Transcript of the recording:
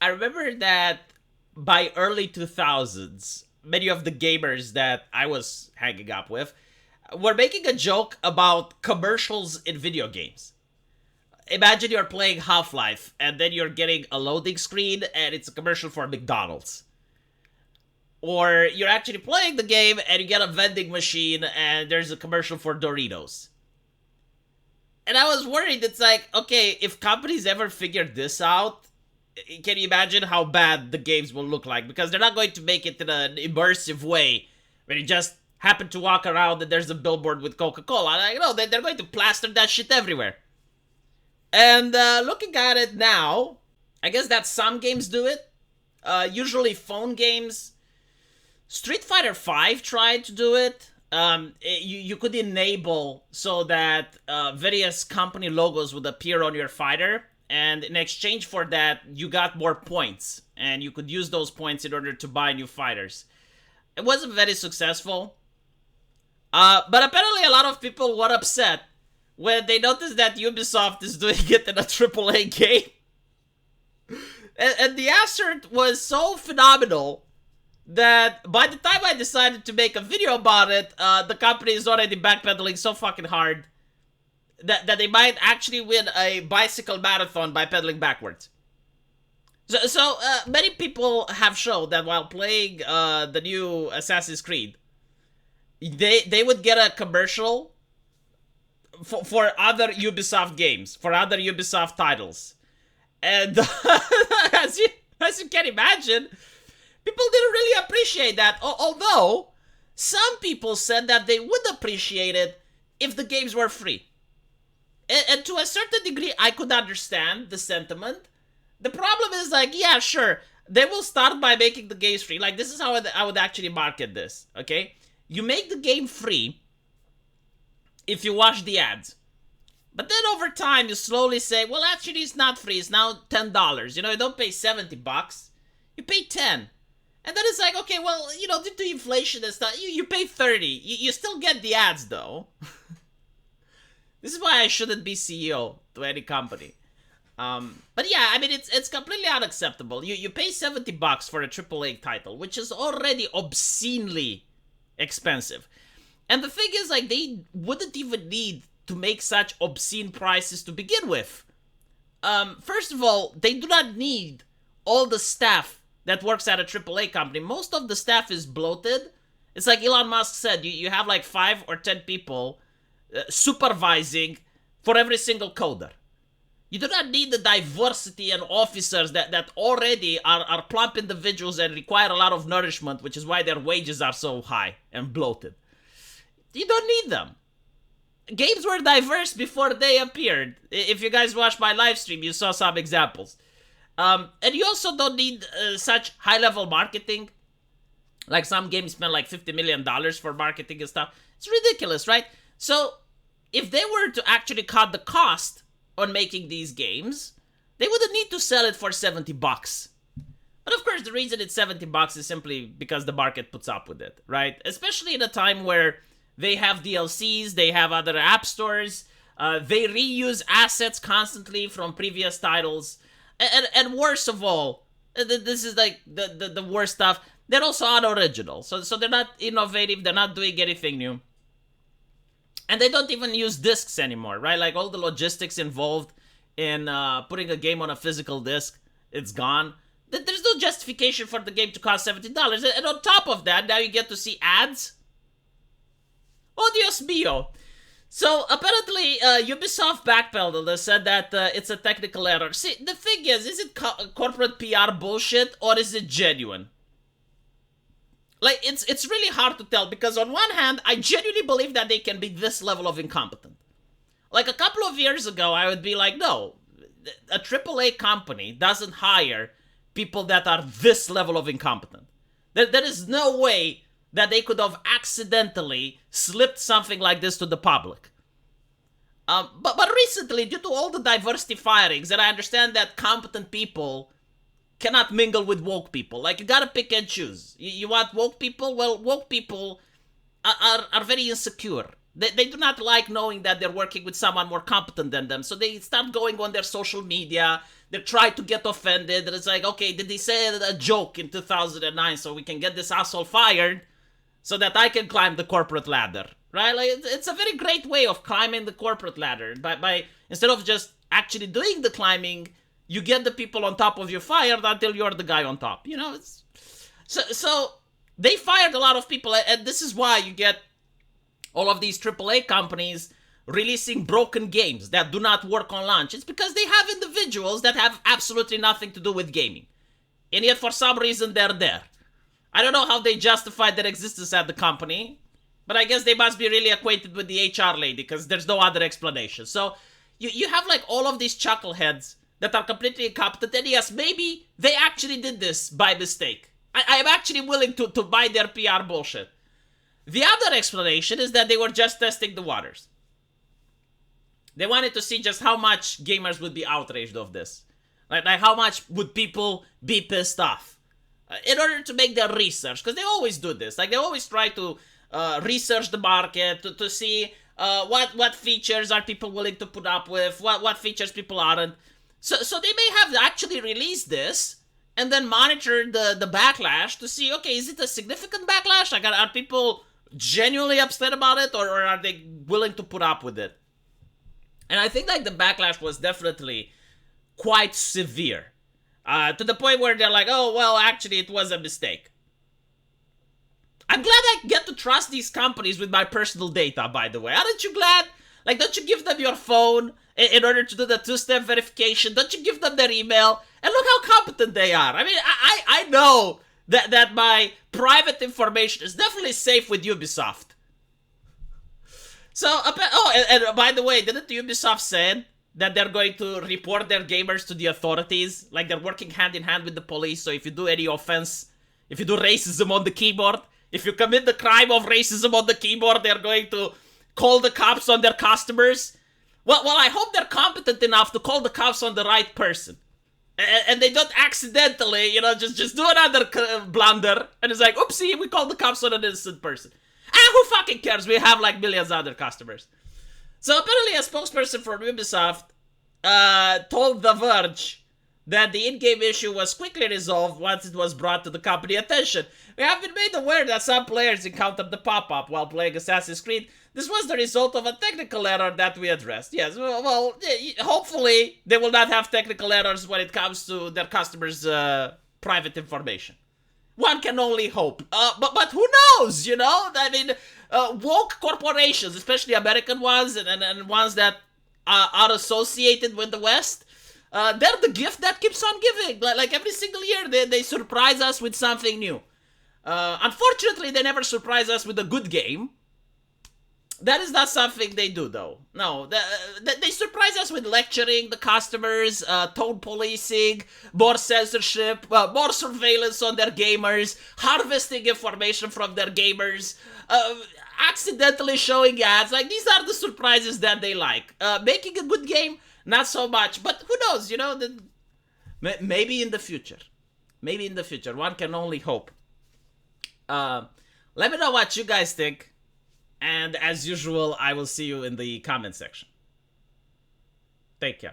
I remember that by early 2000s, many of the gamers that I was hanging up with were making a joke about commercials in video games. Imagine you're playing Half-Life and then you're getting a loading screen and it's a commercial for McDonald's. Or you're actually playing the game and you get a vending machine and there's a commercial for Doritos. And I was worried, it's like, okay, if companies ever figured this out, can you imagine how bad the games will look like? Because they're not going to make it in an immersive way where you just happen to walk around and there's a billboard with Coca-Cola. You know, they're going to plaster that shit everywhere. And looking at it now, I guess that some games do it. Usually phone games. Street Fighter V tried to do it. You could enable so that various company logos would appear on your fighter, and in exchange for that, you got more points, and you could use those points in order to buy new fighters. It wasn't very successful, but apparently a lot of people were upset when they noticed that Ubisoft is doing it in a AAA game. And the answer was so phenomenal that by the time I decided to make a video about it, the company is already backpedaling so fucking hard that they might actually win a bicycle marathon by pedaling backwards. So many people have shown that while playing the new Assassin's Creed, they would get a commercial for other Ubisoft games, for other Ubisoft titles. And as you can imagine, people didn't really appreciate that, although some people said that they would appreciate it if the games were free. And to a certain degree, I could understand the sentiment. The problem is, like, yeah, sure, they will start by making the games free. Like, this is how I would actually market this, okay? You make the game free if you watch the ads. But then over time, you slowly say, well, actually, it's not free. It's now $10. You know, you don't pay $70. You pay 10. And then it's like, okay, well, you know, due to inflation and stuff, you pay 30. You still get the ads, though. This is why I shouldn't be CEO to any company. But yeah, I mean, it's completely unacceptable. You pay $70 for a AAA title, which is already obscenely expensive. And the thing is, like, they wouldn't even need to make such obscene prices to begin with. First of all, they do not need all the staff that works at a AAA company. Most of the staff is bloated. It's like Elon Musk said, you have like 5 or 10 people supervising for every single coder. You do not need the diversity and officers that already are plump individuals and require a lot of nourishment, which is why their wages are so high and bloated. You don't need them. Games were diverse before they appeared. If you guys watched my live stream, you saw some examples. And you also don't need such high-level marketing. Like, some games spend like $50 million for marketing and stuff. It's ridiculous, right? So, if they were to actually cut the cost on making these games, they wouldn't need to sell it for $70. But of course, the reason it's $70 is simply because the market puts up with it, right? Especially in a time where they have DLCs, they have other app stores, they reuse assets constantly from previous titles, and worst of all, this is like the worst stuff, they're also unoriginal. So they're not innovative, they're not doing anything new. And they don't even use discs anymore, right? Like, all the logistics involved in putting a game on a physical disc, it's gone. There's no justification for the game to cost $70. And on top of that, now you get to see ads. Oh, Dios mío. So, apparently, Ubisoft backpedaled and said that it's a technical error. See, the thing is it corporate PR bullshit, or is it genuine? Like, it's really hard to tell, because on one hand, I genuinely believe that they can be this level of incompetent. Like, a couple of years ago, I would be like, no, a AAA company doesn't hire people that are this level of incompetent. There is no way that they could have accidentally slipped something like this to the public. But recently, due to all the diversity firings, and I understand that competent people cannot mingle with woke people. Like, you gotta pick and choose. You want woke people? Well, woke people are very insecure. They do not like knowing that they're working with someone more competent than them. So they start going on their social media. They try to get offended. And it's like, okay, did they say a joke in 2009 so we can get this asshole fired so that I can climb the corporate ladder? Right? Like, it's a very great way of climbing the corporate ladder. By instead of just actually doing the climbing, you get the people on top of you fired until you're the guy on top. You know, it's so they fired a lot of people, and this is why you get all of these AAA companies releasing broken games that do not work on launch. It's because they have individuals that have absolutely nothing to do with gaming. And yet, for some reason, they're there. I don't know how they justify their existence at the company, but I guess they must be really acquainted with the HR lady, because there's no other explanation. So, you have like all of these chuckleheads that are completely incompetent, and yes, maybe they actually did this by mistake. I am actually willing to buy their PR bullshit. The other explanation is that they were just testing the waters. They wanted to see just how much gamers would be outraged of this. Like how much would people be pissed off? In order to make their research, because they always do this. Like, they always try to research the market to see what features are people willing to put up with, what features people aren't. So they may have actually released this and then monitor the backlash to see, okay, is it a significant backlash? Like, are people genuinely upset about it, or are they willing to put up with it? And I think like the backlash was definitely quite severe, to the point where they're like, oh, well, actually it was a mistake. I'm glad I get to trust these companies with my personal data, by the way. Aren't you glad? Like, don't you give them your phone in order to do the two-step verification? Don't you give them their email? And look how competent they are. I mean, I know that my private information is definitely safe with Ubisoft. So, and by the way, didn't Ubisoft say that they're going to report their gamers to the authorities? Like, they're working hand in hand with the police, so if you do any offense, if you do racism on the keyboard, if you commit the crime of racism on the keyboard, they're going to call the cops on their customers. Well, I hope they're competent enough to call the cops on the right person. And they don't accidentally, just do another blunder, and it's like, oopsie, we called the cops on an innocent person. Who fucking cares? We have like millions of other customers. So apparently a spokesperson from Ubisoft told The Verge that the in-game issue was quickly resolved once it was brought to the company attention. We have been made aware that some players encountered the pop-up while playing Assassin's Creed. This was the result of a technical error that we addressed. Yes, well, hopefully they will not have technical errors when it comes to their customers' private information. One can only hope. But who knows, I mean, woke corporations, especially American ones and ones that are associated with the West, they're the gift that keeps on giving. Like every single year, they surprise us with something new. Unfortunately, they never surprise us with a good game. That is not something they do, though. No, they surprise us with lecturing the customers, tone policing, more censorship, more surveillance on their gamers, harvesting information from their gamers, accidentally showing ads. Like, these are the surprises that they like. Making a good game, not so much. But who knows, maybe in the future. Maybe in the future. One can only hope. Let me know what you guys think. And as usual, I will see you in the comment section. Take care.